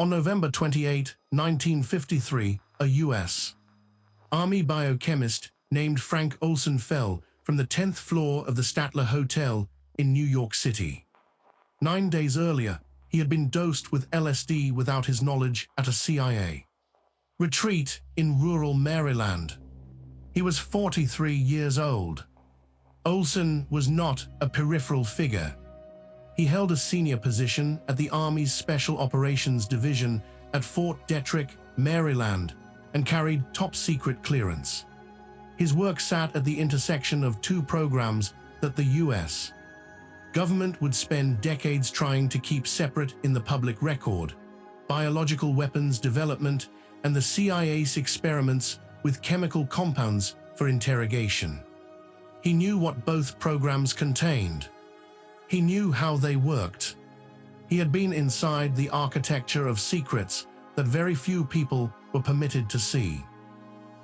On November 28, 1953, a U.S. Army biochemist named Frank Olson fell from the 10th floor of the Statler Hotel in New York City. 9 days earlier, he had been dosed with LSD without his knowledge at a CIA retreat in rural Maryland. He was 43 years old. Olson was not a peripheral figure. He held a senior position at the Army's Special Operations Division at Fort Detrick, Maryland, and carried top-secret clearance. His work sat at the intersection of two programs that the U.S. government would spend decades trying to keep separate in the public record: biological weapons development and the CIA's experiments with chemical compounds for interrogation. He knew what both programs contained. He knew how they worked. He had been inside the architecture of secrets that very few people were permitted to see.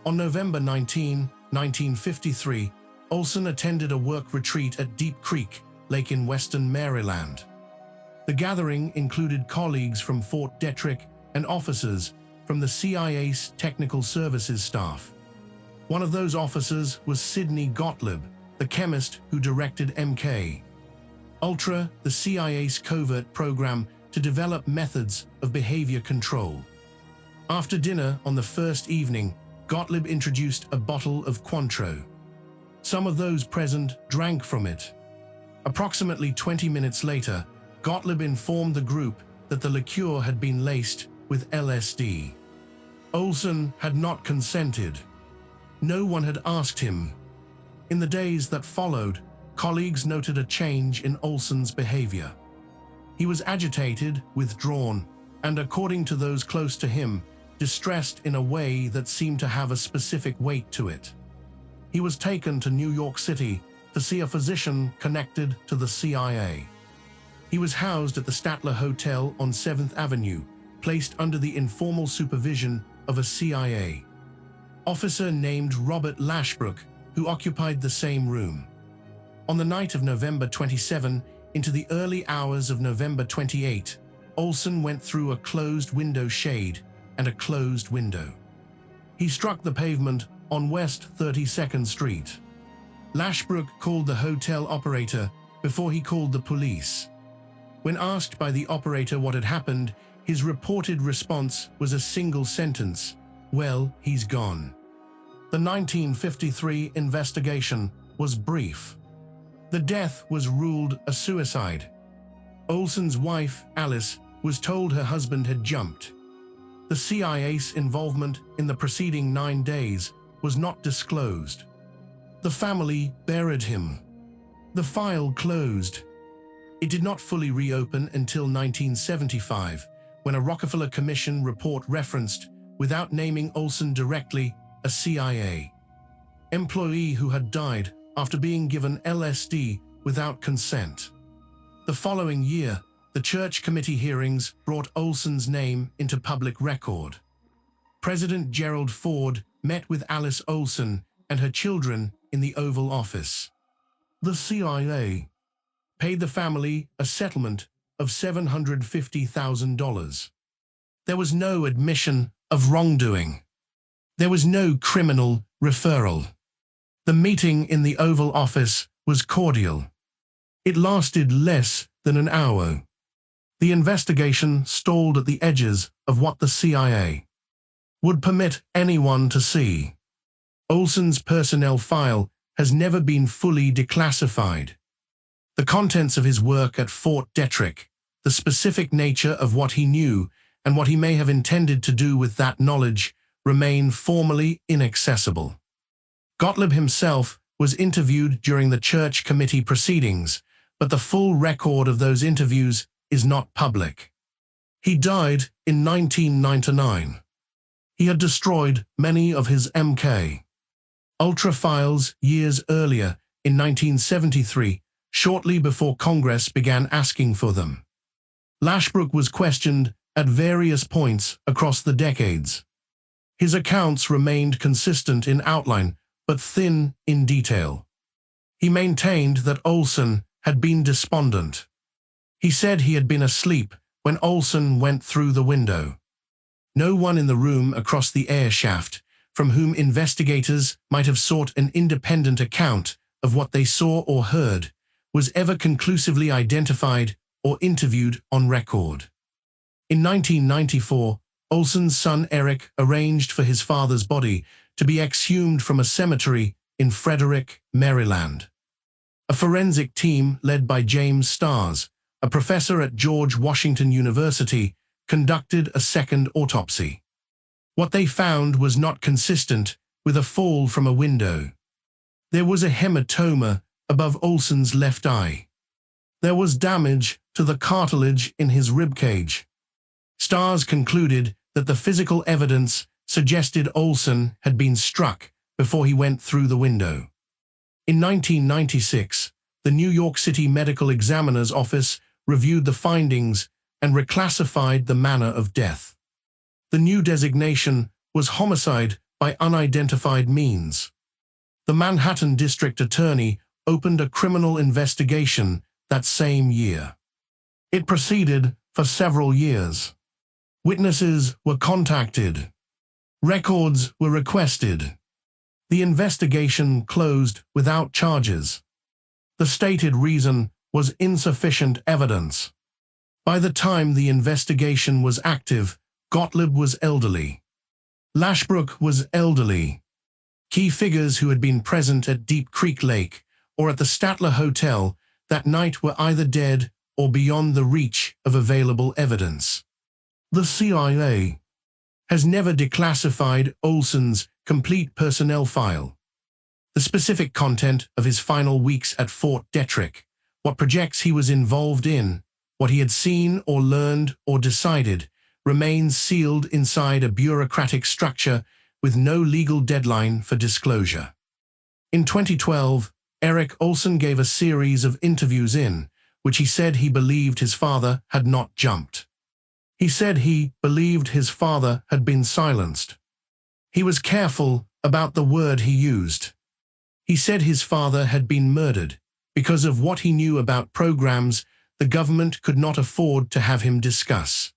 On November 19, 1953, Olson attended a work retreat at Deep Creek Lake in western Maryland. The gathering included colleagues from Fort Detrick and officers from the CIA's Technical Services staff. One of those officers was Sidney Gottlieb, the chemist who directed MKULTRA, the CIA's covert program to develop methods of behavior control. After dinner on the first evening, Gottlieb introduced a bottle of Cointreau. Some of those present drank from it. Approximately 20 minutes later, Gottlieb informed the group that the liqueur had been laced with LSD. Olson had not consented. No one had asked him. In the days that followed, colleagues noted a change in Olson's behavior. He was agitated, withdrawn, and according to those close to him, distressed in a way that seemed to have a specific weight to it. He was taken to New York City to see a physician connected to the CIA. He was housed at the Statler Hotel on 7th Avenue, placed under the informal supervision of a CIA officer named Robert Lashbrook, who occupied the same room. On the night of November 27 into the early hours of November 28, Olson went through a closed window shade and a closed window. He struck the pavement on West 32nd Street. Lashbrook called the hotel operator before he called the police. When asked by the operator what had happened, his reported response was a single sentence: "Well, he's gone." The 1953 investigation was brief. The death was ruled a suicide. Olson's wife, Alice, was told her husband had jumped. The CIA's involvement in the preceding 9 days was not disclosed. The family buried him. The file closed. It did not fully reopen until 1975, when a Rockefeller Commission report referenced, without naming Olson directly, a CIA employee who had died after being given LSD without consent. The following year, the Church Committee hearings brought Olson's name into public record. President Gerald Ford met with Alice Olson and her children in the Oval Office. The CIA paid the family a settlement of $750,000. There was no admission of wrongdoing. There was no criminal referral. The meeting in the Oval Office was cordial. It lasted less than an hour. The investigation stalled at the edges of what the CIA would permit anyone to see. Olson's personnel file has never been fully declassified. The contents of his work at Fort Detrick, the specific nature of what he knew and what he may have intended to do with that knowledge, remain formally inaccessible. Gottlieb himself was interviewed during the Church Committee proceedings, but the full record of those interviews is not public. He died in 1999. He had destroyed many of his MKULTRA files years earlier, in 1973, shortly before Congress began asking for them. Lashbrook was questioned at various points across the decades. His accounts remained consistent in outline, but thin in detail. He maintained that Olson had been despondent. He said he had been asleep when Olson went through the window. No one in the room across the air shaft, from whom investigators might have sought an independent account of what they saw or heard, was ever conclusively identified or interviewed on record. In 1994, Olson's son Eric arranged for his father's body to be exhumed from a cemetery in Frederick, Maryland. A forensic team led by James Starrs, a professor at George Washington University, conducted a second autopsy. What they found was not consistent with a fall from a window. There was a hematoma above Olson's left eye. There was damage to the cartilage in his ribcage. Starrs concluded that the physical evidence suggested Olson had been struck before he went through the window. In 1996, the New York City Medical Examiner's Office reviewed the findings and reclassified the manner of death. The new designation was homicide by unidentified means. The Manhattan District Attorney opened a criminal investigation that same year. It proceeded for several years. Witnesses were contacted. Records were requested. The investigation closed without charges. The stated reason was insufficient evidence. By the time the investigation was active, Gottlieb was elderly. Lashbrook was elderly. Key figures who had been present at Deep Creek Lake or at the Statler Hotel that night were either dead or beyond the reach of available evidence. The CIA has never declassified Olson's complete personnel file. The specific content of his final weeks at Fort Detrick, what projects he was involved in, what he had seen or learned or decided, remains sealed inside a bureaucratic structure with no legal deadline for disclosure. In 2012, Eric Olson gave a series of interviews in which he said he believed his father had not jumped. He said he believed his father had been silenced. He was careful about the word he used. He said his father had been murdered because of what he knew about programs the government could not afford to have him discuss.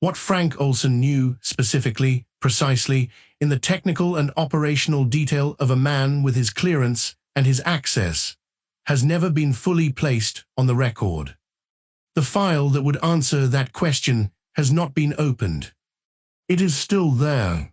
What Frank Olson knew specifically, precisely, in the technical and operational detail of a man with his clearance and his access, has never been fully placed on the record. The file that would answer that question has not been opened. It is still there.